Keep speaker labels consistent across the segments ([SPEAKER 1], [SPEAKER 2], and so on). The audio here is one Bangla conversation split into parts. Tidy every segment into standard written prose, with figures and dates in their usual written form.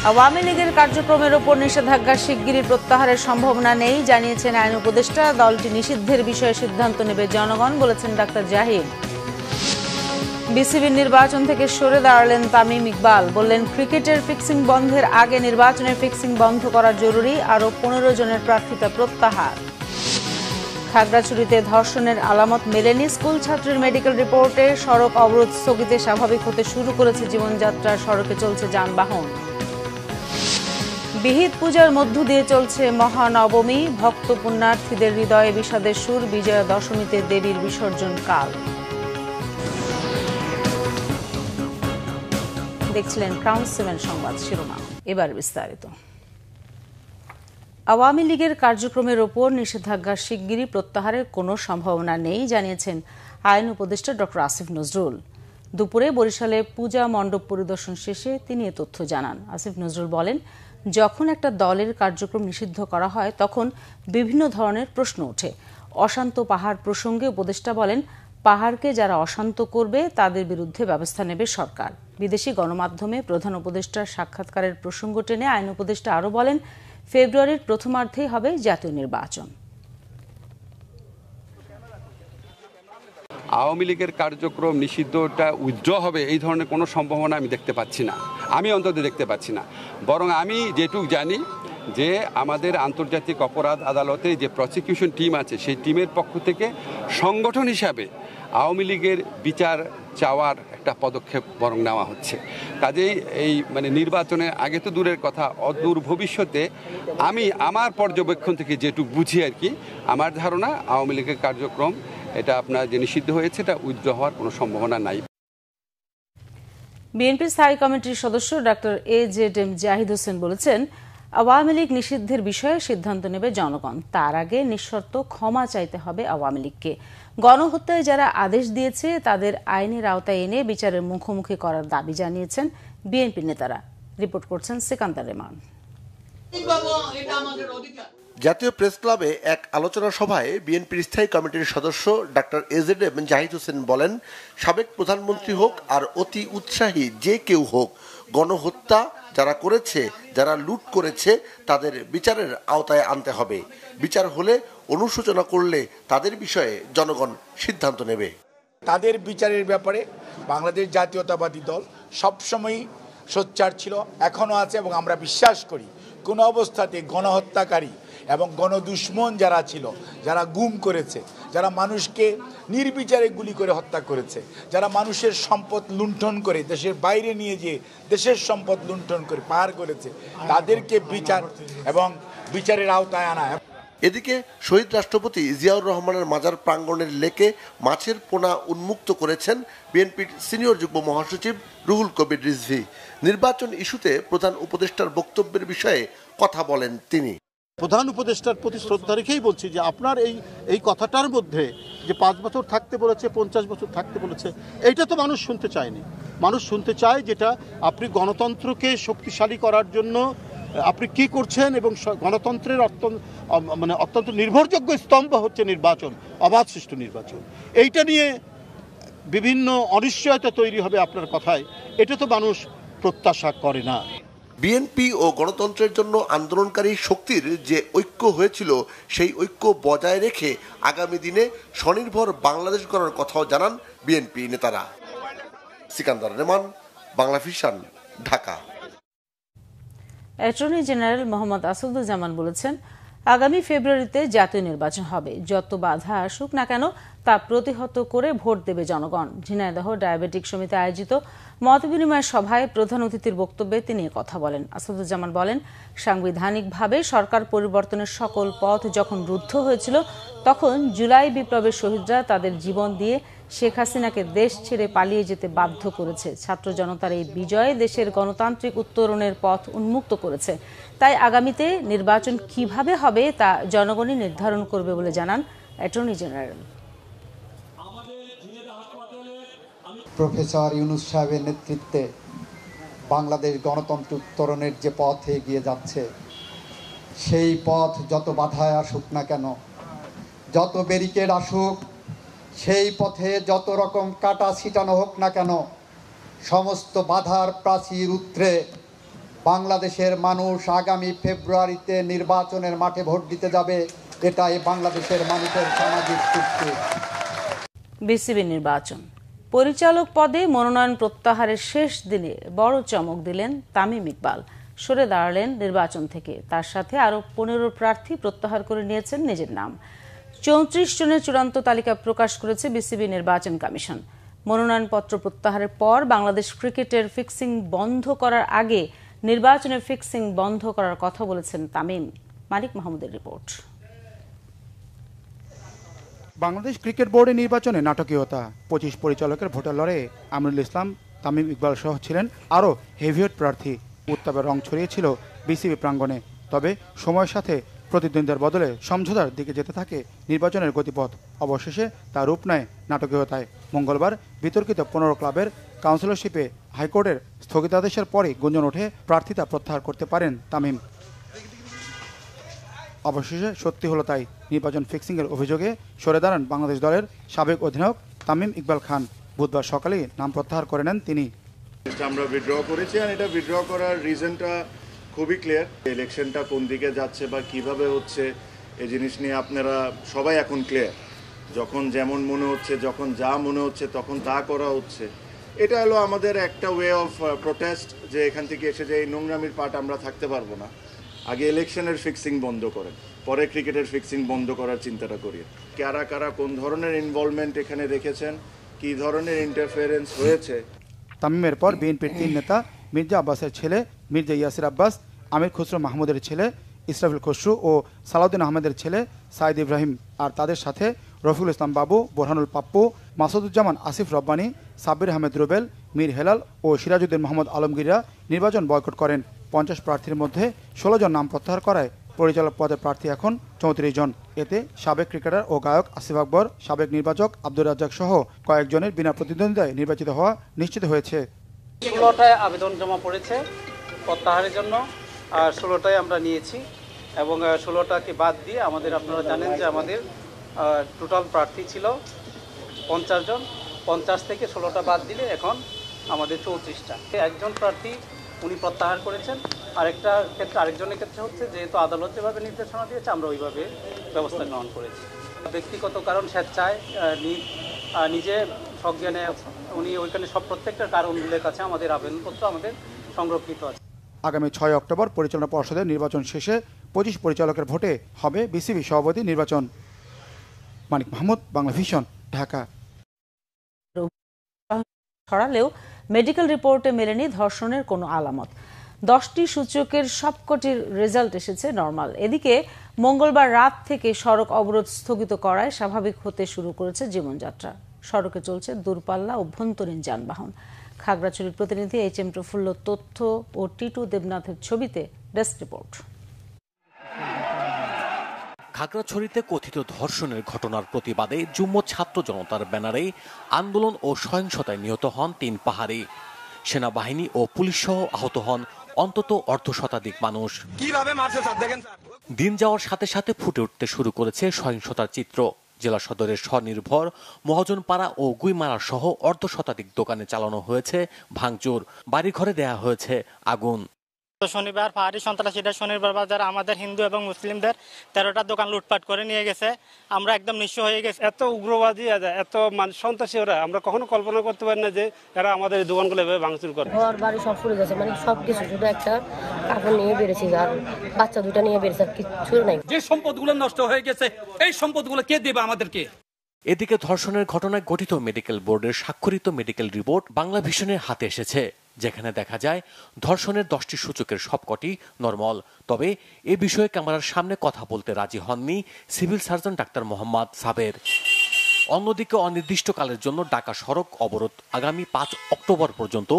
[SPEAKER 1] আওয়ামী লীগের কার্যক্রমের ওপর নিষেধাজ্ঞা শিগগিরই প্রত্যাহারের সম্ভাবনা নেই জানিয়েছেন আইন উপদেষ্টা। দলটি নিষিদ্ধের বিষয়ে সিদ্ধান্ত নেবে জনগণ, বলেছেন ডাক্তার জাহিদ। বিসিবির নির্বাচন থেকে সরে দাঁড়ালেন তামিম ইকবাল, বললেন ক্রিকেটের ফিক্সিং বন্ধের আগে নির্বাচনের ফিক্সিং বন্ধ করা জরুরি। আরও 15 জনের প্রার্থিতা প্রত্যাহার। খাগড়াছড়িতে ধর্ষণের আলামত মেলেনি, স্কুল ছাত্রীর মেডিকেল রিপোর্টে। সড়ক অবরোধ স্থগিতে স্বাভাবিক হতে শুরু করেছে জীবনযাত্রা, সড়কে চলছে যানবাহন। বিহিত পূজার মধ্য দিয়ে চলছে মহানবমী, ভক্ত পুণ্যার্থীদের হৃদয়ে বিষাদের সুর। বিজয়া দশমীতে দেবীর বিসর্জন কাল। দেখছিলেন ক্রাউন 7 সংবাদ শিরোনাম, এবার বিস্তারিত। আওয়ামী লীগের কার্যক্রমের ওপর নিষেধাজ্ঞা শিগগিরই প্রত্যাহারের কোনো সম্ভাবনা নেই জানিয়েছেন আইন উপদেষ্টা ডক্টর আসিফ নজরুল। দুপুরে বরিশালে পূজা মণ্ডপ পরিদর্শন শেষে তিনি এ তথ্য জানান। আসিফ নজরুল বলেন, যখন একটা দলের কার্যক্রম নিষিদ্ধ করা হয় তখন বিভিন্ন ধরনের প্রশ্ন ওঠে। অশান্ত পাহাড় প্রসঙ্গে উপদেষ্টা বলেন, পাহাড়কে যারা অশান্ত করবে তাদের বিরুদ্ধে ব্যবস্থা নেবে সরকার। বিদেশি গণমাধ্যমে প্রধান উপদেষ্টার সাক্ষাৎকারের প্রসঙ্গ টেনে আইন উপদেষ্টা আরও বলেন, ফেব্রুয়ারির প্রথমার্ধেই হবে জাতীয় নির্বাচন।
[SPEAKER 2] আওয়ামী লীগের কার্যক্রম নিষিদ্ধটা উইথড্র হবে এই ধরনের কোনো সম্ভাবনা আমি দেখতে পাচ্ছি না, আমি অন্তত দেখতে পাচ্ছি না। বরং আমি যেটুকু জানি যে আমাদের আন্তর্জাতিক অপরাধ আদালতে যে প্রসিকিউশন টিম আছে সেই টিমের পক্ষ থেকে সংগঠন হিসাবে আওয়ামী লীগের বিচার চাওয়ার একটা পদক্ষেপ বরং নেওয়া হচ্ছে। কাজেই এই নির্বাচনের আগে তো দূরের কথা, অদূর ভবিষ্যতে আমি আমার পর্যবেক্ষণ থেকে যেটুকু বুঝি আর কি, আমার ধারণা আওয়ামী লীগের কার্যক্রম এটা আপনার যে নিষিদ্ধ হয়েছে এটা উইথড্র হওয়ার কোনো সম্ভাবনা নাই।
[SPEAKER 1] বিএনপি স্থায়ী কমিটির সদস্য ডাক্তার AJM জাহিদ হোসেন বলেছেন, আওয়ামী লীগ নিষিদ্ধের বিষয়ে সিদ্ধান্ত নেবে জনগণ, তার আগে নিঃশর্ত ক্ষমা চাইতে হবে আওয়ামী লীগকে। গণহত্যায় যারা আদেশ দিয়েছে তাদের আইনের আওতায় এনে বিচারের মুখোমুখি করার দাবি জানিয়েছেন বিএনপি নেতারা। রিপোর্ট করছেন সিকান্দার রেমান।
[SPEAKER 3] জাতীয় প্রেস ক্লাবে এক আলোচনা সভায় বিএনপির স্থায়ী কমিটির সদস্য ডাক্তার AJM জাহিদ হোসেন বলেন, সাবেক প্রধানমন্ত্রী হোক আর অতি উৎসাহী যে কেউ হোক, গণহত্যা যারা করেছে, যারা লুট করেছে তাদের বিচারের আওতায় আনতে হবে। বিচার হলে, অনুশোচনা করলে তাদের বিষয়ে জনগণ সিদ্ধান্ত নেবে।
[SPEAKER 4] তাদের বিচারের ব্যাপারে বাংলাদেশ জাতীয়তাবাদী দল সবসময়ই সোচ্চার ছিল, এখনও আছে, এবং আমরা বিশ্বাস করি কোনো অবস্থাতে গণহত্যাকারী এবং গণদুশ্মন যারা ছিল, যারা গুম করেছে, যারা মানুষকে নির্বিচারে গুলি করে হত্যা করেছে, যারা মানুষের সম্পদ লুণ্ঠন করে দেশের বাইরে নিয়ে যেয়ে দেশের সম্পদ লুণ্ঠন করে পার করেছে, তাদেরকে বিচার এবং বিচারের আওতায় আনা।
[SPEAKER 3] এদিকে শহীদ রাষ্ট্রপতি জিয়াউর রহমানের মাজার প্রাঙ্গণের লেকে মাছের পোনা উন্মুক্ত করেছেন বিএনপির সিনিয়র যুগ্ম মহাসচিব রুহুল কবির রিজভী। নির্বাচন ইস্যুতে প্রধান উপদেষ্টার বক্তব্যের বিষয়ে কথা বলেন তিনি।
[SPEAKER 5] প্রধান উপদেষ্টার প্রতি শ্রদ্ধা রেখেই বলছি যে আপনার এই কথাটার মধ্যে যে 5 বছর থাকতে বলেছে, 50 বছর থাকতে বলেছে, এইটা তো মানুষ শুনতে চায়নি। মানুষ শুনতে চায় যেটা আপনি গণতন্ত্রকে শক্তিশালী করার জন্য আপনি কি করছেন, এবং গণতন্ত্রের অত্যন্ত নির্ভরযোগ্য স্তম্ভ হচ্ছে নির্বাচন, অবাধ সুষ্ঠু নির্বাচন। এইটা নিয়ে বিভিন্ন অনিশ্চয়তা তৈরি হবে আপনার কথায়, এটা তো মানুষ প্রত্যাশা করে না।
[SPEAKER 3] বিএনপি ও গণতন্ত্রের জন্য আন্দোলনকারী শক্তির যে ঐক্য হয়েছিল সেই ঐক্য বজায় রেখে আগামী দিনে স্বনির্ভর বাংলাদেশ গড়ার কথাও জানান বিএনপি নেতারা। Sikandar রেমান, Bangla vision, Dhaka.
[SPEAKER 1] Attorney general Mohammad Asaduzzaman বলেছেন, আগামী ফেব্রুয়ারিতে জাতীয় নির্বাচন হবে, যত বাধা আসুক না কেন তা প্রতিহত করে ভোট দেবে জনগণ। ঝিনাইদহ ডায়াবেটিক সমিতি আয়োজিত মতবিনিময় সভায় প্রধান অতিথির বক্তব্যে তিনি কথা বলেন। আসাদুজ্জামান বলেন, সাংবিধানিকভাবে সরকার পরিবর্তনের সকল পথ যখন রুদ্ধ হয়েছিল তখন জুলাই বিপ্লবের শহীদরা তাদের জীবন দিয়ে শেখ হাসিনাকে দেশ ছেড়ে পালিয়ে যেতে বাধ্য করেছে। ছাত্র জনতার এই বিজয় দেশের গণতান্ত্রিক উত্তরণের পথ উন্মুক্ত করেছে। তাই আগামীতে নির্বাচন কিভাবে হবে তা জনগণই নির্ধারণ করবে বলে জানান অ্যাটর্নি জেনারেল।
[SPEAKER 6] প্রফেসর ইউনূস সাহেবের নেতৃত্বে বাংলাদেশ গণতন্ত্র উত্তরণের যে পথে এগিয়ে যাচ্ছে, সেই পথ যত বাধায় আসুক না কেন, যত ব্যারিকেড আসুক, সেই পথে যত রকম কাটা ছিটানো হোক না কেন, সমস্ত বাধার প্রাচীর উত্তরে বাংলাদেশের মানুষ আগামী ফেব্রুয়ারিতে নির্বাচনের মাঠে ভোট দিতে যাবে, এটাই বাংলাদেশের মানুষের সামাজিক চুক্তি।
[SPEAKER 1] বিসিবি নির্বাচন পরিচালক পদে মনোনয়ন প্রত্যাহারের শেষ দিনে বড় চমক দিলেন তামিম ইকবাল। সরে দাঁড়ালেন নির্বাচন থেকে। তার সাথে আরো 15 প্রার্থী প্রত্যাহার করে নিয়েছেন নিজের নাম। 34 জনের চূড়ান্ত তালিকা প্রকাশ করেছে বিসিবি নির্বাচন কমিশন। মনোনয়নপত্র প্রত্যাহারের পর বাংলাদেশ ক্রিকেটের ফিক্সিং বন্ধ করার আগে নির্বাচনের ফিক্সিং বন্ধ করার কথা বলেছেন তামিম। মালিক মাহমুদের রিপোর্ট।
[SPEAKER 7] বাংলাদেশ ক্রিকেট বোর্ডের নির্বাচনে নাটকীয়তা। 25 পরিচালকের ভোটার লড়াইয়ে আমিনুল ইসলাম, তামিম ইকবাল সহ ছিলেন আরও হেভিওয়েট প্রার্থী। উত্তাপের রং ছড়িয়েছিল বিসিবি প্রাঙ্গণে। তবে সময়ের সাথে প্রতিদ্বন্দ্বীর বদলে সমঝোতার দিকে যেতে থাকে নির্বাচনের গতিপথ। অবশেষে তা রূপ নেয় নাটকীয়তায়। মঙ্গলবার বিতর্কিত 15 ক্লাবের কাউন্সিলরশিপে হাইকোর্টের স্থগিতাদেশের পরই গুঞ্জন ওঠে প্রার্থিতা প্রত্যাহার করতে পারেন তামিম। অবশেষে সত্যি হলো তাই। নির্বাচন ফিক্সিংয়ের অভিযোগে সরে দাঁড়ান বাংলাদেশ দলের সাবেক অধিনায়ক তামিম ইকবাল খান। বুধবার সকালেই নাম প্রত্যাহার করে নেন তিনি।
[SPEAKER 8] আমরা উইথড্র করেছি, আর এটা উইথড্র করার রিজনটা খুবই ক্লিয়ার। ইলেকশনটা কোন দিকে যাচ্ছে বা কিভাবে হচ্ছে এই জিনিস নিয়ে আপনারা সবাই এখন ক্লিয়ার। যখন যেমন মনে হচ্ছে, যখন যা মনে হচ্ছে তখন তা করা হচ্ছে। এটা হলো আমাদের একটা ওয়ে অফ প্রোটেস্ট, যে এখান থেকে এসে যে এই নোংরামির পার্ট আমরা থাকতে পারবো না। আগে ইলেকশনের ফিক্সিং বন্ধ করেন, পরে ক্রিকেটের ফিক্সিং বন্ধ করার চিন্তাটা করি। কারা কারা কোন ধরনের ইনভলভমেন্ট এখানে রেখেছেন, কি ধরনের ইন্টারফারেন্স হয়েছে।
[SPEAKER 7] তামিমের পর বিএনপির 3 নেতা মির্জা আব্বাসের ছেলে মির্জা ইয়াসির আব্বাস, আমির খুসরো মাহমুদের ছেলে ইসরাফিল খসরু ও সালাউদ্দিন আহমেদের ছেলে সাইদ ইব্রাহিম, আর তাদের সাথে রফিকুল ইসলাম বাবু, বোরহানুল পাপ্পু, মাসুদুজ্জামান আসিফ রব্বানী, সাব্বির আহমেদ রুবেল, মীর হেলাল ও সিরাজউদ্দিন মোহাম্মদ আলমগীররা নির্বাচন বয়কট করেন। 50 প্রার্থীর মধ্যে 16 জন নাম প্রত্যাহার করায় পরিচালক পদের প্রার্থী এখন 34 জন। এতে সাবেক ক্রিকেটার ও গায়ক আসিফ আকবর, সাবেক নির্বাচক আব্দুর রাজ্জাক সহ কয়েকজনের বিনা প্রতিদ্বন্দ্বিতায় নির্বাচিত হওয়া নিশ্চিত হয়েছে।
[SPEAKER 9] 16টায় আবেদন জমা পড়েছে প্রত্যাহারের জন্য, আর 16টায় আমরা নিয়েছি এবং 16টাকে বাদ দিয়ে আমাদের, আপনারা জানেন যে আমাদের টোটাল প্রার্থী ছিল 50 জন। 50 থেকে 16টা বাদ দিলে এখন আমাদের 34টা। একজন প্রার্থী উনি প্রত্যাহার করেছেন। আরেকজনের ক্ষেত্রে হচ্ছে যেহেতু আদালত যেভাবে নির্দেশনা দিয়েছে আমরা ওইভাবে ব্যবস্থা গ্রহণ করেছি। ব্যক্তিগত কারণ স্বেচ্ছায় নিজে সজ্ঞানে উনি ওইখানে প্রত্যেকটা কারণ উল্লেখ আছে, আমাদের আবেদনপত্র আমাদের সংরক্ষিত আছে।
[SPEAKER 7] আগামী 6 অক্টোবর পরিচালনা পর্ষদের নির্বাচন শেষে 25 পরিচালকের ভোটে হবে বিসিবি সভাপতি নির্বাচন। মানিক মাহমুদ, বাংলা ভিশন, ঢাকা।
[SPEAKER 1] ছড়ালেও মেডিকেল রিপোর্টে মেলেনি ধর্ষণের কোনো আলামত। 10টি সূচকের সবকটির রেজাল্ট এসেছে নরমাল। এদিকে মঙ্গলবার রাত থেকে সড়ক অবরোধ স্থগিত করায় স্বাভাবিক হতে শুরু করেছে জীবনযাত্রা। সড়কে চলছে দূরপাল্লা অভ্যন্তরীণ যানবাহন। খাগড়াছড়ির প্রতিনিধি HM প্রফুল্ল তথ্য ও টিটু দেবনাথের ছবিতে ডেস্ক রিপোর্ট।
[SPEAKER 10] খাগড়াছড়িতে কথিত ধর্ষণের ঘটনার প্রতিবাদে যুগ্ম ছাত্র জনতার ব্যানারে আন্দোলন ও সহিংসতায় নিহত হন 3 পাহাড়ি। সেনাবাহিনী ও পুলিশ সহ আহত হন অন্তত অর্ধশতাধিক মানুষ। দিন যাওয়ার সাথে সাথে ফুটে উঠতে শুরু করেছে সহিংসতার চিত্র। জেলা সদরের স্বনির্ভর মহাজনপাড়া ও গুইমারা সহ অর্ধশতাধিক দোকানে চালানো হয়েছে ভাঙচুর, বাড়িঘরে দেয়া হয়েছে আগুন।
[SPEAKER 11] শনিবার পাহাড়ি সন্ত্রাসীরা শনিবার বাজার আমাদের হিন্দু এবং মুসলিমদের 13টা দোকান লুটপাট করে নিয়ে গেছে। আমরা একদম নিঃস্ব হয়ে গেছি।
[SPEAKER 12] এত উগ্রবাদী, এত সন্ত্রাসী ওরা, আমরা কখনো কল্পনা করতে পারি না যে এরা আমাদের দোকানগুলো এভাবে ভাঙচুর করে।
[SPEAKER 13] ঘর বাড়ি সব পুড়ে গেছে, মানে সবকিছু, শুধু একটা কাপড় নিয়ে বেরিয়েছি আর বাচ্চা দুটা নিয়ে বেরিয়েছে, আর কিছু নাই।
[SPEAKER 14] যে সম্পদগুলো নষ্ট হয়ে গেছে এই সম্পদগুলো কে দেবে আমাদেরকে?
[SPEAKER 10] এদিকে ধর্ষণের ঘটনায় গঠিত মেডিকেল বোর্ডের স্বাক্ষরিত মেডিকেল রিপোর্ট বাংলা ভিশনের হাতে এসেছে, যেখানে দেখা যায় ধর্ষণের 10টি সূচকের সবকটি নরমাল। তবে এ বিষয়ে ক্যামেরার সামনে কথা বলতে রাজি হননি সিভিল সার্জন ডাক্তার মোহাম্মদ সাবের। অন্যদিকে অনির্দিষ্টকালের জন্য ঢাকা সড়ক অবরোধ আগামী 5 অক্টোবর পর্যন্ত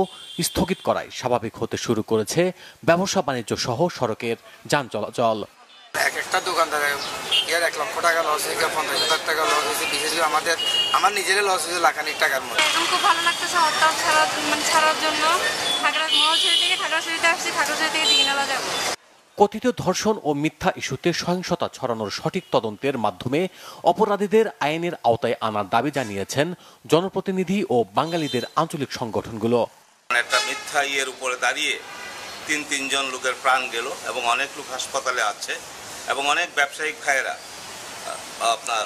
[SPEAKER 10] স্থগিত করায় স্বাভাবিক হতে শুরু করেছে ব্যবসা বাণিজ্য সহ সড়কের যান চলাচল।
[SPEAKER 15] একটা দোকানদারের 1 লক্ষ টাকা লস হয়েছে, 50,000 টাকা লস হয়েছে। বিশেষ করে আমার নিজেরই লস হয়েছে লাখানিক টাকার মতো।
[SPEAKER 16] খুব ভালো লাগতেছে হরতাল ছাড়ার জন্য। মহালছড়ি থেকে খাগড়াছড়িতে আসছি, খাগড়াছড়ি থেকে দিঘিনালা যাব।
[SPEAKER 10] কথিত ধর্ষণ ও মিথ্যা ইস্যুতে সহিংসতা ছড়ানোর সঠিক তদন্তের মাধ্যমে অপরাধীদের আইনের আওতায় আনার দাবি জানিয়েছেন জনপ্রতিনিধি ও বাঙালিদের আঞ্চলিক সংগঠনগুলো।
[SPEAKER 17] একটা মিথ্যা ইয়ের উপরে দাঁড়িয়ে তিনজন লোকের প্রাণ গেল এবং অনেক লোক হাসপাতালে আছে এবং অনেক ব্যবসায়িক ভাইয়েরা আপনার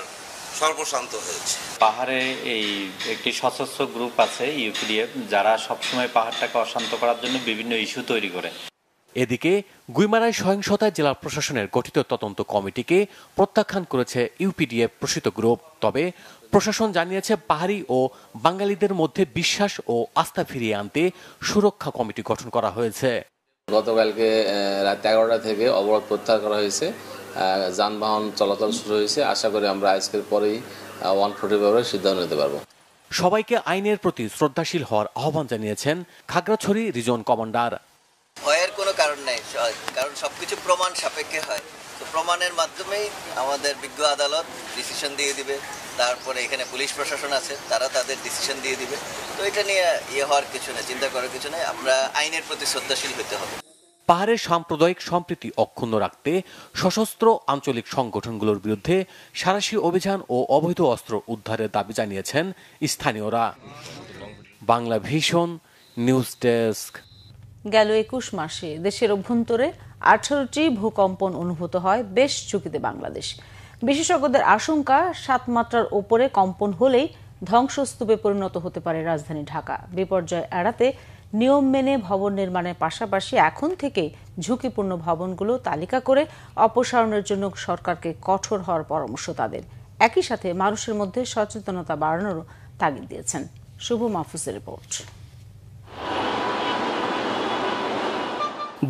[SPEAKER 17] সর্বশান্ত হয়েছে।
[SPEAKER 18] পাহাড়ে এই একটি সশস্ত্র গ্রুপ আছে ইউপিডিএফ, যারা সবসময় পাহাড়টাকে অশান্ত করার জন্য বিভিন্ন ইস্যু তৈরি করে।
[SPEAKER 10] এদিকে গুইমারায় সহিংসতায় জেলা প্রশাসনের গঠিত তদন্ত কমিটিকে প্রত্যাখ্যান করেছে ইউপিডিএফ প্রসিত গ্রুপ। তবে প্রশাসন জানিয়েছে পাহাড়ি ও বাঙালিদের মধ্যে বিশ্বাস ও আস্থা ফিরিয়ে আনতে সুরক্ষা কমিটি গঠন করা হয়েছে।
[SPEAKER 19] গতকালকে রাত 11টা থেকে অবরোধ প্রত্যাহার করা হয়েছে, যানবাহন চলাচল শুরু হয়েছে। আশা করি আমরা আজকের পরেই 140 ব্যাপারে সিদ্ধান্ত নিতে পারবো।
[SPEAKER 10] সবাইকে আইনের প্রতি শ্রদ্ধাশীল হওয়ার আহ্বান জানিয়েছেন খাগড়াছড়ি রিজন কমান্ডার।
[SPEAKER 20] ভয়ের কোনো কারণ নেই, কারণ সবকিছু প্রমাণ সাপেক্ষে হয়। তো প্রমাণের মাধ্যমেই আমাদের বিজ্ঞ আদালত ডিসিশন দিয়ে দিবে, তারপরে এখানে পুলিশ প্রশাসন আছে, তারা তাদের ডিসিশন দিয়ে দিবে। তো এটা নিয়ে হওয়ার কিছু নেই, চিন্তা করার কিছু নেই। আমরা আইনের প্রতি শ্রদ্ধাশীল হতে হবে।
[SPEAKER 10] পাহাড়ের সাম্প্রদায়িক সম্প্রীতি অক্ষুণ্ণ রাখতে সশস্ত্র আঞ্চলিক সংগঠনগুলোর বিরুদ্ধে সাঁড়াশি অভিযান ও অবৈধ অস্ত্র উদ্ধারের দাবি জানিয়েছেন স্থানীয়রা। Bangla Vision news desk.
[SPEAKER 1] গেল 21 মাসে দেশের অভ্যন্তরে 18টি ভূকম্পন অনুভূত হয়, বেশ ঝুঁকিতে বাংলাদেশ। বিশেষজ্ঞদের আশঙ্কা 7 মাত্রার ওপরে কম্পন হলেই ধ্বংসস্তূপে পরিণত হতে পারে রাজধানী ঢাকা। বিপর্যয় এড়াতে নিয়ম মেনে ভবন নির্মাণের পাশাপাশি এখন থেকে ঝুঁকিপূর্ণ ভবনগুলো তালিকা করে অপসারণের জন্য সরকারকে কঠোর হওয়ার পরামর্শ তাদের। একই সাথে মানুষের মধ্যে সচেতনতা বাড়ানোরও তাগিদ দিয়েছেন। শুভ মাহফুজের রিপোর্ট।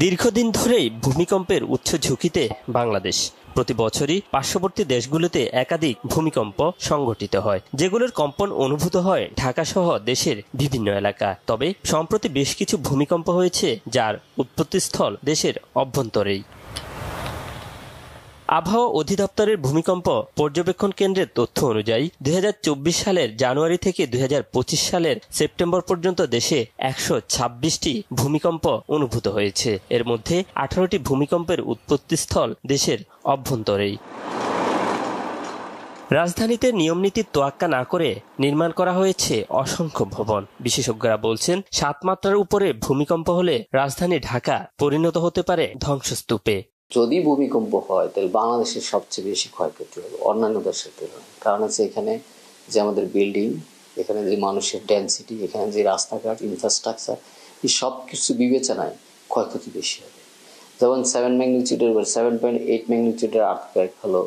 [SPEAKER 21] দীর্ঘদিন ধরেই ভূমিকম্পের উচ্চ ঝুঁকিতে বাংলাদেশ। প্রতি বছরই পার্শ্ববর্তী দেশগুলোতে একাধিক ভূমিকম্প সংঘটিত হয়, যেগুলোর কম্পন অনুভূত হয় ঢাকা সহ দেশের বিভিন্ন এলাকা। তবে সম্প্রতি বেশ কিছু ভূমিকম্প হয়েছে যার উৎপত্তিস্থল দেশের অভ্যন্তরেই। আবহাওয়া অধিদপ্তরের ভূমিকম্প পর্যবেক্ষণ কেন্দ্রের তথ্য অনুযায়ী 2024 সালের জানুয়ারি থেকে 2025 সালের সেপ্টেম্বর পর্যন্ত দেশে 126টি ভূমিকম্প অনুভূত হয়েছে। এর মধ্যে 18টি ভূমিকম্পের উৎপত্তিস্থল দেশের অভ্যন্তরেই। রাজধানীতে নিয়মনীতির তোয়াক্কা না করে নির্মাণ করা হয়েছে অসংখ্য ভবন। বিশেষজ্ঞরা বলছেন 7 মাত্রার উপরে ভূমিকম্প হলে রাজধানী ঢাকা পরিণত হতে পারে ধ্বংসস্তূপে।
[SPEAKER 22] যদি ভূমিকম্প হয় তাহলে বাংলাদেশের সবচেয়ে বেশি ক্ষয়ক্ষতি হবে অন্যান্য দেশের তুলনায়। কারণ হচ্ছে এখানে যে আমাদের বিল্ডিং, এখানে যে মানুষের ডেনসিটি, এখানে যে রাস্তাঘাট, ইনফ্রাস্ট্রাকচার, এই সব কিছু বিবেচনায় ক্ষয়ক্ষতি বেশি হবে। যেমন 7.8 ম্যাগনিটিউডের আর্থকোয়েক হলো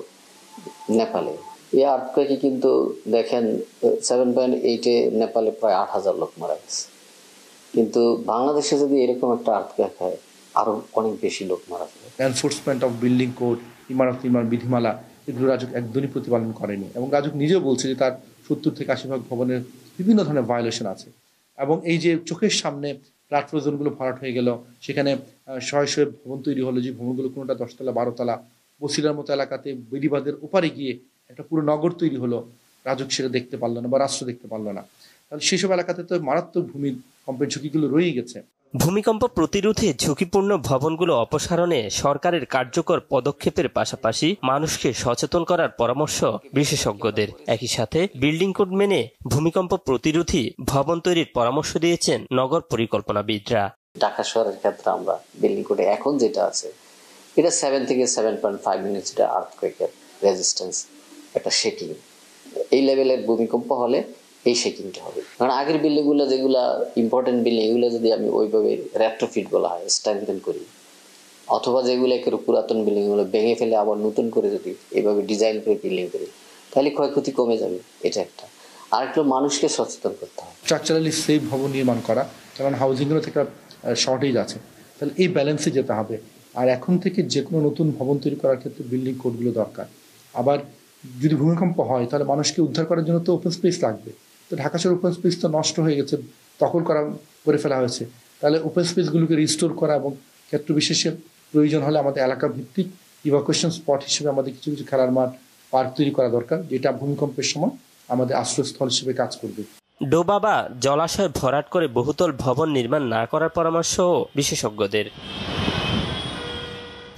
[SPEAKER 22] নেপালে। এই আর্থকোয়েকে কিন্তু দেখেন 7.8-এ নেপালে প্রায় 8,000 লোক মারা গেছে, কিন্তু বাংলাদেশে যদি এরকম একটা আর্থকোয়েক হয় আরো অনেক বেশি লোক মারা যাবে।
[SPEAKER 23] এনফোর্সমেন্ট অফ বিল্ডিং কোড, ইমারত নির্মাণ বিধিমালা, এগুলো রাজুক একদমই প্রতিপালন করেনি এবং রাজুক নিজেও বলছে যে তার 70 থেকে 80% ভবনের বিভিন্ন ধরনের ভায়োলেশন আছে। এবং এই যে চোখের সামনে ফ্ল্যাট জোনগুলো ভরাট হয়ে গেল, সেখানে শয়ে ভবন তৈরি হলো, যে ভবনগুলো কোনোটা 10 তলা 12 তলা, বসিলার মতো এলাকাতে বেড়িবাঁধের ওপারে গিয়ে একটা পুরো নগর তৈরি হলো, রাজুক সেটা দেখতে পারলো না বা রাষ্ট্র দেখতে পারলো না। তাহলে সেসব এলাকাতে তো মারাত্মক ভূমিকম্পের ঝুঁকিগুলো রয়েই গেছে।
[SPEAKER 21] ভূমিকম্প প্রতিরোধে ঝুঁকিপূর্ণ ভবনগুলো অপসারণে সরকারের কার্যকর পদক্ষেপের পাশাপাশি মানুষকে সচেতন করার পরামর্শ বিশেষজ্ঞদের। একই সাথে বিল্ডিং কোড মেনে ভূমিকম্প প্রতিরোধী ভবন তৈরির পরামর্শ দিয়েছেন নগর পরিকল্পনাবিদরা।
[SPEAKER 22] ঢাকা শহরের ক্ষেত্রে আমরা বিল্ডিং কোডে এখন যেটা আছে এটা 7 থেকে 7.5 ম্যাগনিটিউড আর্থকোয়েকের রেজিস্ট্যান্স, একটা শেকিং। এই লেভেলের ভূমিকম্প হলে এই শেকিংটা হবে। কারণ আগের বিল্ডিংগুলো যেগুলা ইম্পর্টেন্ট বিল্ডিং, এগুলো যদি আমি ওইভাবে রেট্রোফিট বলা হয়, স্ট্রেংথেন করি, অথবা যেগুলো একের পুরাতন বিল্ডিং গুলো ভেঙে ফেলে আবার নতুন করে যদি এইভাবে ডিজাইন করে বিল্ডিং করি, তাহলে ক্ষয়ক্ষতি কমে যাবে। এটা একটা। আর একটু মানুষকে সচেতন করতে হবে।
[SPEAKER 23] স্ট্রাকচারালি সেফ ভবন নির্মাণ করা, কারণ হাউজিংগুলো থেকে শর্টেজ আছে, তাহলে এই ব্যালেন্সে যেতে হবে। আর এখন থেকে যে কোনো নতুন ভবন তৈরি করার ক্ষেত্রে বিল্ডিং কোডগুলো দরকার। আবার যদি ভূমিকম্প হয় তাহলে মানুষকে উদ্ধার করার জন্য তো ওপেন স্পেস লাগবে। তো ঢাকা শহর ওপেন স্পেস তো নষ্ট হয়ে গেছে, দখল করে ফেলা হয়েছে। তাহলে ওপেন স্পেসগুলোকে রিস্টোর করা এবং ক্ষেত্র বিশেষে প্রয়োজন হলে আমাদের এলাকা ভিত্তিক ইভাকুয়েশন স্পট হিসেবে আমাদের কিছু কিছু খেলার মাঠ, পার্ক তৈরি করা দরকার, যেটা ভূমিকম্পের সময় আমাদের আশ্রয়স্থল হিসেবে কাজ করবে।
[SPEAKER 21] ডোবা বা জলাশয় ভরাট করে বহুতল ভবন নির্মাণ না করার পরামর্শ বিশেষজ্ঞদের।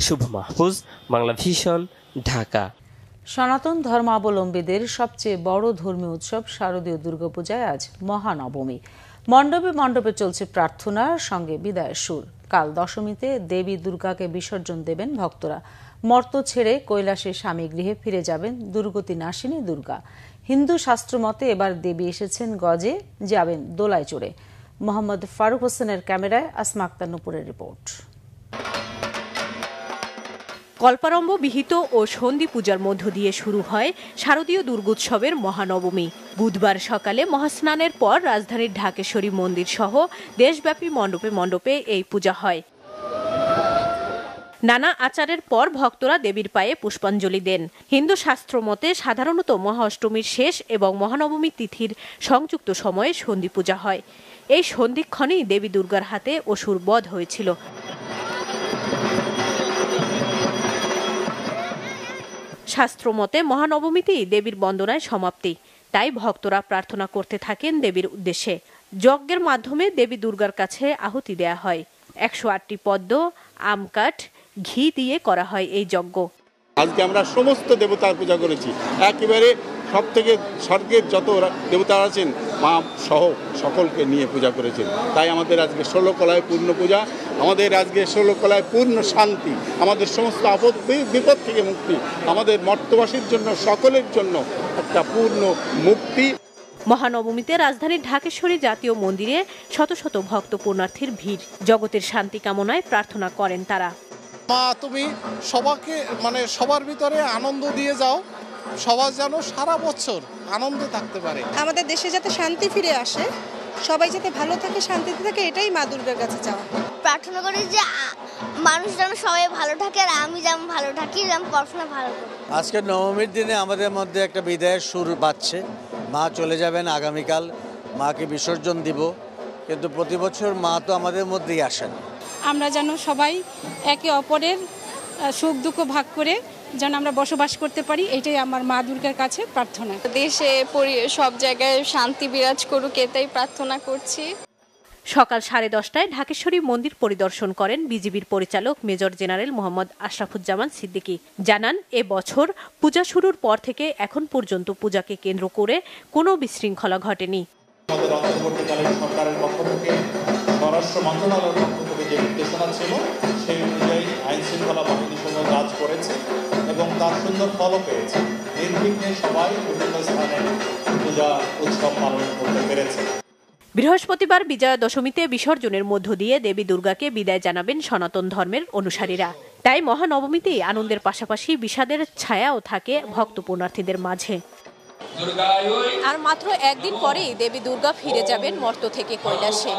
[SPEAKER 21] শুভ মাহফুজ, বাংলা ভিশন, ঢাকা।
[SPEAKER 1] সনাতন ধর্মাবলম্বীদের সবচেয়ে বড় ধর্মীয় উৎসব শারদীয় দুর্গাপূজায় আজ মহানবমী। মণ্ডপে মণ্ডপে চলছে প্রার্থনার সঙ্গে বিদায়ের সুর। কাল দশমীতে দেবী দুর্গাকে বিসর্জন দেবেন ভক্তরা। মর্ত ছেড়ে কৈলাসে স্বামী গৃহে ফিরে যাবেন দুর্গতি নাশিনী দুর্গা। হিন্দু শাস্ত্র মতে এবার দেবী এসেছেন গজে, যাবেন দোলায় চড়ে। মোহাম্মদ ফারুক হোসেনের ক্যামেরায় আসমা আক্তার নূপুরের রিপোর্ট।
[SPEAKER 2] কল্পারম্ভ বিহিত ও সন্ধি পূজার মধ্য দিয়ে শুরু হয় শারদীয় দুর্গোৎসবের মহানবমী। বুধবার সকালে মহাস্নানের পর রাজধানীর ঢাকেশ্বরী মন্দির সহ দেশব্যাপী মণ্ডপে মণ্ডপে এই পূজা হয়। নানা আচারের পর ভক্তরা দেবীর পায়ে পুষ্পাঞ্জলি দেন। হিন্দু শাস্ত্র মতে সাধারণত মহা অষ্টমীর শেষ এবং মহানবমী তিথির সংযুক্ত সময়ে সন্ধি পূজা হয়। এই সন্ধিক্ষণেই দেবী দুর্গার হাতে অসুর বধ হয়েছিল। শাস্ত্র মতে মহানবমীতেই দেবীর বন্দনায় সমাপ্তি, তাই ভক্তরা প্রার্থনা করতে থাকেন দেবীর উদ্দেশ্যে। যজ্ঞের মাধ্যমে দেবী দুর্গার কাছে আহুতি দেয়া হয়। 108টি পদ্ম, আম কাঠ, ঘি দিয়ে করা হয় এই যজ্ঞ।
[SPEAKER 4] আজকে আমরা সমস্ত দেবতার পূজা করেছি, একেবারে সব থেকে স্বর্গের যত দেবতা আছেন মা সহ সকলকে নিয়ে পূজা করেছেন। তাই আমাদের আজকে 16 কলায় পূর্ণ পূজা, আমাদের আজকে 16 কলায় পূর্ণ শান্তি, আমাদের সমস্ত আপদ বিপদ থেকে মুক্তি, আমাদের মর্তবাসীর জন্য সকলের জন্য একটা পূর্ণ মুক্তি।
[SPEAKER 2] মহানবমীতে রাজধানীর ঢাকেশ্বরী জাতীয় মন্দিরে শত শত ভক্ত পুণ্যার্থীর ভিড়। জগতের শান্তি কামনায় প্রার্থনা করেন তারা।
[SPEAKER 5] মা তুমি সবাইকে সবার ভিতরে আনন্দ দিয়ে যাও, সবাই যেন সারা বছর আনন্দে থাকতে পারে।
[SPEAKER 24] আমাদের দেশে যাতে শান্তি ফিরে আসে, সবাই যাতে ভালো থাকে, শান্তিতে থাকে, এটাই মা দুর্গার কাছে চাওয়া।
[SPEAKER 25] প্রার্থনা করি যে মানুষ যেন সবাই ভালো থাকে আর আমি যেমন ভালো থাকি, যেমন পড়াশোনা ভালো করি।
[SPEAKER 26] আজকে নবমীর দিনে আমাদের মধ্যে একটা বিদায়ের সুর পাচ্ছে। মা চলে যাবেন আগামীকাল, মাকে বিসর্জন দিব, কিন্তু প্রতি বছর মা তো আমাদের মধ্যেই আসেন।
[SPEAKER 24] আমরা যেন সবাই একে অপরের সুখ দুঃখ ভাগ করে যেন আমরা বসবাস করতে পারি, এটাই আমার মা দুর্গার কাছে প্রার্থনা।
[SPEAKER 16] দেশে সব জায়গায় শান্তি বিরাজ করুক, এটাই প্রার্থনা করছি।
[SPEAKER 2] সকাল 10:30টায় ঢাকেশ্বরী মন্দির পরিদর্শন করেন বিজিবির পরিচালক মেজর জেনারেল মোহাম্মদ আশরাফুজ্জামান সিদ্দিকী। জানান, এবছর পূজা শুরুর পর থেকে এখন পর্যন্ত পূজাকে কেন্দ্র করে কোনো বিশৃঙ্খলা ঘটেনি।
[SPEAKER 27] আমাদের অন্তর্বর্তীকালীন সরকারের পক্ষ থেকে, স্বরাষ্ট্র মন্ত্রণালয়ের পক্ষ থেকে যে নির্দেশনা ছিল সেই অনুযায়ী আইন শৃঙ্খলা বাহিনী সমূহ কাজ করেছে এবং তার সুন্দর ফলও পেয়েছে। নির্বিঘ্নে সবাই বিভিন্ন স্থানে পূজা উৎসব পালন করতে পেরেছে।
[SPEAKER 2] বৃহস্পতিবার বিজয়া দশমীতে বিসর্জনের মধ্য দিয়ে দেবী দুর্গাকে বিদায় জানাবেন সনাতন ধর্মের অনুসারীরা। তাই মহানবমীতেই আনন্দের পাশাপাশি বিষাদের ছায়াও থাকে ভক্ত পুণ্যার্থীদের মাঝে। আর মাত্র একদিন পরেই দেবী দুর্গা ফিরে যাবেন মর্ত থেকে কৈলাসে।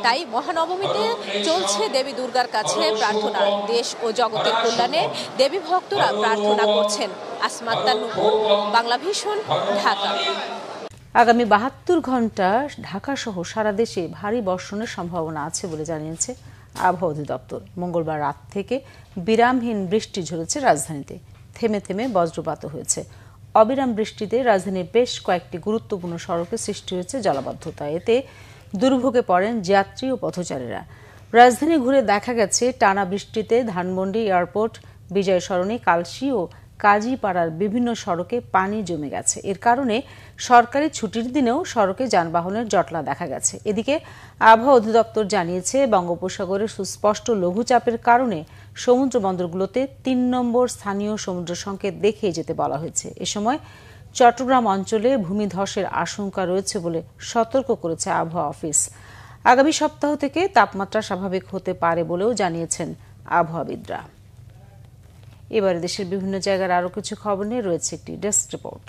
[SPEAKER 2] তাই মহানবমীতে চলছে দেবী দুর্গার কাছে প্রার্থনা। দেশ ও জগতের কল্যাণে দেবী ভক্তরা প্রার্থনা করছেন। আসমা আক্তার নূপুর, বাংলাভিশন, ঢাকা।
[SPEAKER 1] আগামী 72 ঘন্টা ঢাকা সহ সারা দেশে ভারী বর্ষণের সম্ভাবনা আছে বলে জানিয়েছে আবহাওয়া অধিদপ্তর। মঙ্গলবার রাত থেকে বিরামহীন বৃষ্টি ঝরেছে রাজধানীতে, থেমে থেমে বজ্রপাত হয়েছে। অবিরাম বৃষ্টিতে রাজধানীর বেশ কয়েকটি গুরুত্বপূর্ণ সড়কে সৃষ্টি হয়েছে জলাবদ্ধতা। এতে দুর্ভোগে পড়েন যাত্রী ও পথচারীরা। রাজধানী ঘুরে দেখা গেছে টানা বৃষ্টিতে ধানমন্ডি এয়ারপোর্ট, বিজয় সরণি, কালশী ও কাজীপাড়ার বিভিন্ন সড়কে পানি জমে গেছে। এর কারণে সরকারি ছুটির দিনেও সড়কে যানবাহনের জটলা দেখা গেছে। এদিকে আবহাওয়া অধিদপ্তর জানিয়েছে, বঙ্গোপসাগরের সুস্পষ্ট লঘুচাপের কারণে সমুদ্র বন্দরগুলোতে 3 নম্বর স্থানীয় সমুদ্র সংকেত দেখিয়ে যেতে বলা হয়েছে। এ সময় চট্টগ্রাম অঞ্চলে ভূমিধসের আশঙ্কা রয়েছে বলে সতর্ক করেছে আবহাওয়া অফিস। আগামী সপ্তাহ থেকে তাপমাত্রা স্বাভাবিক হতে পারে বলেও জানিয়েছেন আবহাওয়াবিদরা। এবারে দেশের বিভিন্ন জায়গার আরো কিছু খবর নিয়ে রয়েছে একটি ডেস্ক রিপোর্ট।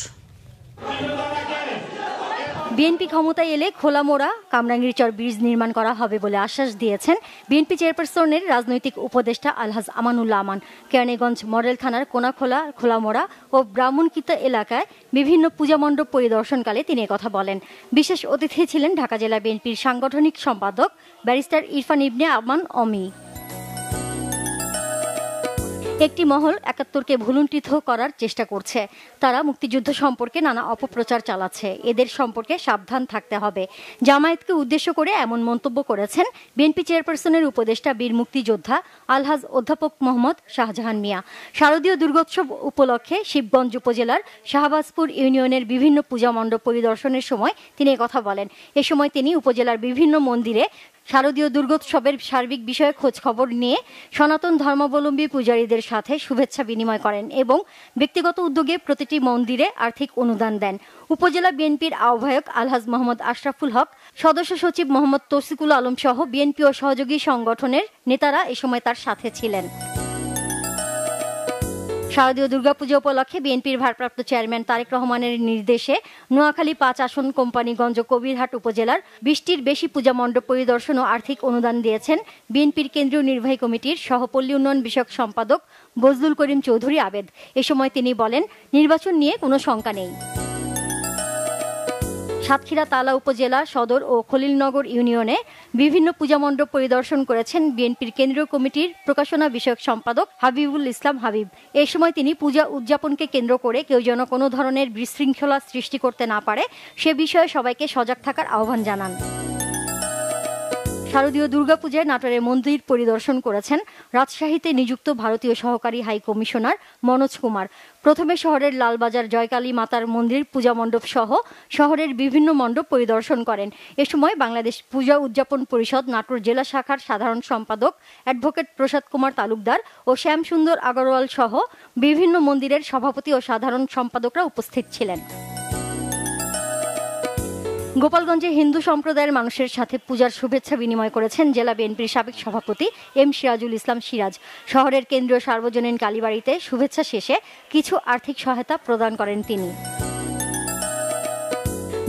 [SPEAKER 28] বিএনপি ক্ষমতায় এলে খোলামোড়া কামরাঙ্গীরচর ব্রিজ নির্মাণ করা হবে বলে আশ্বাস দিয়েছেন বিএনপি চেয়ারপারসনের রাজনৈতিক উপদেষ্টা আলহাজ আমানুল্লাহ আমান। কেরানীগঞ্জ মডেল থানার কোনাখোলা, খোলামোড়া ও ব্রাহ্মণকিতা এলাকায় বিভিন্ন পূজা মণ্ডপ পরিদর্শনকালে তিনি কথা বলেন। বিশেষ অতিথি ছিলেন ঢাকা জেলা বিএনপির সাংগঠনিক সম্পাদক ব্যারিস্টার ইরফান ইবনে আমান অমি। একটি মহল ৭১কে ভুলুণ্ঠিত করার চেষ্টা করছে। তারা মুক্তিযুদ্ধ সম্পর্কে নানা অপপ্রচার চালাচ্ছে। এদের সম্পর্কে সাবধান থাকতে হবে। জামায়াতকে উদ্দেশ্য করে এমন মন্তব্য করেছেন বিএনপি চেয়ারপারসনের উপদেষ্টা বীর মুক্তিযোদ্ধা আলহাজ অধ্যাপক মোহাম্মদ শাহজাহান মিয়া। শারদীয় দুর্গোৎসব উপলক্ষে শিবগঞ্জ উপজেলার শাহবাজপুর ইউনিয়নের বিভিন্ন পূজা মণ্ডপ পরিদর্শনের সময় তিনি কথা বলেন। এ সময় তিনি উপজেলার বিভিন্ন মন্দিরে শারদীয় দুর্গোৎসবের সার্বিক বিষয়ে খোঁজ খবর নিয়ে সনাতন ধর্মাবলম্বী পূজারীদের সাথে শুভেচ্ছা বিনিময় করেন এবং ব্যক্তিগত উদ্যোগে প্রতিটি মন্দিরে আর্থিক অনুদান দেন। উপজেলা বিএনপির আহ্বায়ক আলহাজ মোহাম্মদ আশরাফুল হক, সদস্য সচিব মোহাম্মদ তৌসিকুল আলম সহ বিএনপি ও সহযোগী সংগঠনের নেতারা এ সময় তার সাথে ছিলেন। শারদীয় দুর্গাপূজা উপলক্ষে বিএনপির ভারপ্রাপ্ত চেয়ারম্যান তারেক রহমানের নির্দেশে নোয়াখালী ৫ আসন কোম্পানীগঞ্জ কবিরহাট উপজেলার ২০টির বেশি পূজা মণ্ডপ পরিদর্শন ও আর্থিক অনুদান দিয়েছেন বিএনপির কেন্দ্রীয় নির্বাহী কমিটির সহপল্লী উন্নয়ন বিষয়ক সম্পাদক বজলুল করিম চৌধুরী আবেদ। এ সময় তিনি বলেন, নির্বাচন নিয়ে কোনো শঙ্কা নেই। সাতক্ষীরা তালা উপজেলা সদর ও খলিলনগর ইউনিয়নে বিভিন্ন পূজা মণ্ডপ পরিদর্শন করেছেন বিএনপির কেন্দ্রীয় কমিটির প্রকাশনা বিষয়ক সম্পাদক হাবিবুল ইসলাম হাবিব। এই সময় তিনি পূজা উদযাপনকে কেন্দ্র করে কেউ যেন কোনো ধরনের বিশৃঙ্খলা সৃষ্টি করতে না পারে সে বিষয়ে সবাইকে সজাগ থাকার আহ্বান জানান। শারদীয় দুর্গাপূজায় নাটোরের মন্দির পরিদর্শন করেছেন রাজশাহীতে নিযুক্ত ভারতীয় সহকারী হাই কমিশনার মনোজ কুমার। প্রথমে শহরের লালবাজার জয়কালী মাতার মন্দির পূজা মণ্ডপ সহ শহরের বিভিন্ন মণ্ডপ পরিদর্শন করেন। এ সময় বাংলাদেশ পূজা উদযাপন পরিষদ নাটোর জেলা শাখার সাধারণ সম্পাদক অ্যাডভোকেট প্রসাদ কুমার তালুকদার ও শ্যামসুন্দর আগরওয়াল সহ বিভিন্ন মন্দিরের সভাপতি ও সাধারণ সম্পাদকরা উপস্থিত ছিলেন। গোপালগঞ্জে হিন্দু সম্প্রদায়ের মানুষের সাথে পূজার শুভেচ্ছা বিনিময় করেছেন জেলা বিএনপির সাবেক সভাপতি এম সিরাজুল ইসলাম সিরাজ। শহরের কেন্দ্রীয় সার্বজনীন কালীবাড়িতে শুভেচ্ছা শেষে কিছু আর্থিক সহায়তা প্রদান করেন তিনি।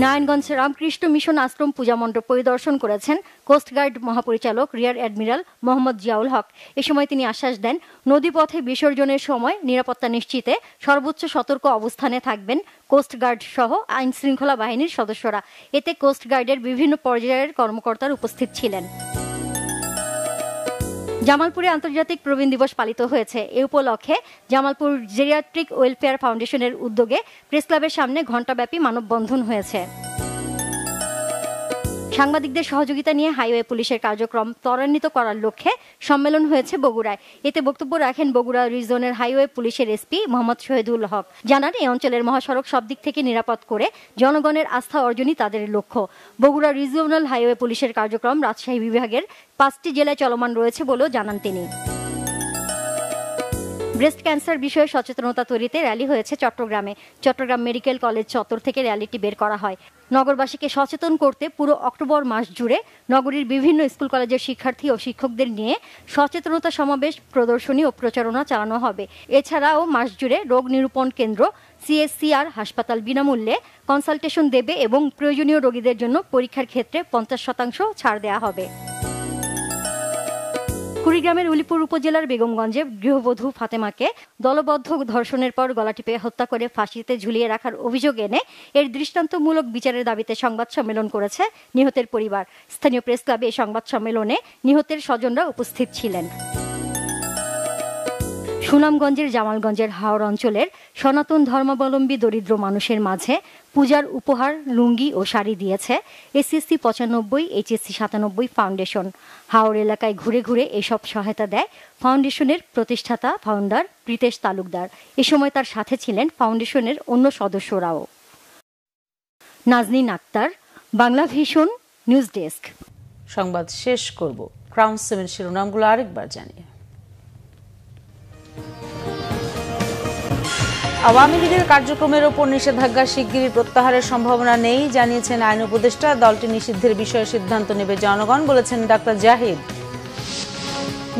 [SPEAKER 28] নারায়ণগঞ্জ রামকৃষ্ণ মিশন আশ্রম পূজা মণ্ডপ পরিদর্শন করেছেন কোস্টগার্ড মহাপরিচালক রিয়ার অ্যাডমিরাল মোহাম্মদ জিয়াউল হক। এ সময় তিনি আশ্বাস দেন, নদীপথে বিসর্জনের সময় নিরাপত্তা নিশ্চিতে সর্বোচ্চ সতর্ক অবস্থানে থাকবেন কোস্টগার্ড সহ আইন শৃঙ্খলা বাহিনীর সদস্যরা। এতে কোস্টগার্ডের বিভিন্ন পর্যায়ের কর্মকর্তারা উপস্থিত ছিলেন। জামালপুরে আন্তর্জাতিক প্রবীণ দিবস পালিত হয়েছে। এ উপলক্ষে জামালপুর জেরিয়াট্রিক ওয়েলফেয়ার ফাউন্ডেশনের উদ্যোগে প্রেস ক্লাবের সামনে ঘণ্টাব্যাপী মানববন্ধন হয়েছে। সাংবাদিকদের সহযোগিতা নিয়ে হাইওয়ে পুলিশের কার্যক্রম ত্বরান্বিত করার লক্ষ্যে সম্মেলন হয়েছে বগুড়ায়। এতে বক্তব্য রাখেন বগুড়া রিজনের হাইওয়ে পুলিশের এসপি মোহাম্মদ শহীদুল হক। জানান, এই অঞ্চলের মহাসড়ক সব দিক থেকে নিরাপদ করে জনগণের আস্থা অর্জনই তাদের লক্ষ্য। বগুড়া রিজিওনাল হাইওয়ে পুলিশের কার্যক্রম রাজশাহী বিভাগের 5টি জেলায় চলমান রয়েছে বলেও জানান তিনি। ব্রেস্ট ক্যান্সার বিষয়ে সচেতনতা তৈরিতে র্যালি হয়েছে চট্টগ্রামে। চট্টগ্রাম মেডিকেল কলেজ চত্বর থেকে র্যালিটি বের করা হয়। নগরবাসীকে সচেতন করতে পুরো অক্টোবর মাস জুড়ে নগরীর বিভিন্ন স্কুল কলেজের শিক্ষার্থী ও শিক্ষকদের নিয়ে সচেতনতা সমাবেশ, প্রদর্শনী ও প্রচারণা চালানো হবে। এছাড়াও মাস জুড়ে রোগ নিরূপণ কেন্দ্র, CSCR হাসপাতাল বিনামূল্যে কনসালটেশন দেবে এবং প্রয়োজনীয় রোগীদের জন্য পরীক্ষার ক্ষেত্রে 50% ছাড় দেওয়া হবে। কুড়িগ্রামের উলিপুর উপজেলার বেগমগঞ্জে গৃহবধূ ফাতেমাকে দলবদ্ধ ধর্ষণের পর গলা টিপে হত্যা করে ফাঁসিতে ঝুলিয়ে রাখার অভিযোগ এনে এর দৃষ্টান্তমূলক বিচারের দাবিতে সংবাদ সম্মেলন করেছে নিহতের পরিবার। স্থানীয় প্রেস ক্লাবে এই সংবাদ সম্মেলনে নিহতের স্বজনরা উপস্থিত ছিলেন। সুনামগঞ্জের জামালগঞ্জের হাওড় অঞ্চলের সনাতন ধর্মাবলম্বী দরিদ্র মানুষের মাঝে পূজার উপহার লুঙ্গি ও শাড়ি দিয়েছে SSC 95, HSC 97 ফাউন্ডেশন। হাওড় এলাকায় ঘুরে ঘুরে এসব সহায়তা দেয় ফাউন্ডেশনের প্রতিষ্ঠাতা ফাউন্ডার প্রীতেশ তালুকদার। এ সময় তার সাথে ছিলেন ফাউন্ডেশনের অন্য সদস্যরাও। Nazneen Akter, Bangla Vision news desk.
[SPEAKER 1] সংবাদ শেষ করব ক্রাউন সিমেন্ট শিরোনামগুলো আরেকবার জানিয়ে। আওয়ামী লীগের কার্যক্রমের ওপর নিষেধাজ্ঞা শিগগিরই প্রত্যাহারের সম্ভাবনা নেই জানিয়েছেন আইন উপদেষ্টা। দলটি নিষিদ্ধের বিষয়ে সিদ্ধান্ত নেবে জনগণ, বলেছেন ডাক্তার জাহিদ।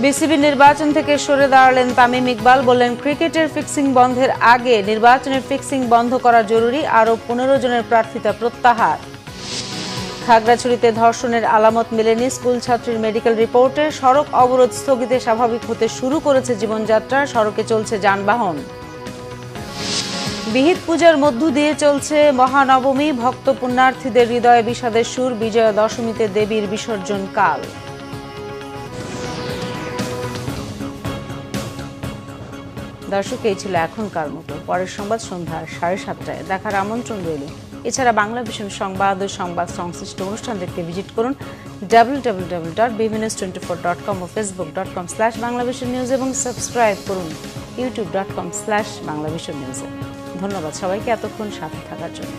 [SPEAKER 1] বিসিবি নির্বাচন থেকে সরে দাঁড়ালেন তামিম ইকবাল, বললেন ক্রিকেটের ফিক্সিং বন্ধের আগে নির্বাচনের ফিক্সিং বন্ধ করা জরুরি। আরও 15 জনের প্রার্থিতা প্রত্যাহার। খাগড়াছড়িতে ধর্ষণের আলামত মেলেনি স্কুল ছাত্রীর মেডিকেল রিপোর্টে। সড়ক অবরোধ স্থগিতে স্বাভাবিক হতে শুরু করেছে জীবনযাত্রা, সড়কে চলছে যানবাহন। বিহিত পূজার মধ্য দিয়ে চলছে মহানবমী, ভক্ত পুণ্যার্থীদের হৃদয়ে বিষাদের সুর। বিজয়া দশমীতে দেবীর বিসর্জন কাল। দর্শক, এই ছিল এখনকার মতো। পরের সংবাদ সন্ধ্যা 7:30টায় দেখার আমন্ত্রণ রইল। এছাড়া বাংলা ভিশন সংবাদ ও সংবাদ সংশ্লিষ্ট অনুষ্ঠান দেখতে ভিজিট করুন www.bvnews24.com ও facebook.com/banglavisionnews এবং সাবস্ক্রাইব করুন youtube.com/banglavisionnews। ধন্যবাদ সবাইকে এতক্ষণ সাথে থাকার জন্য।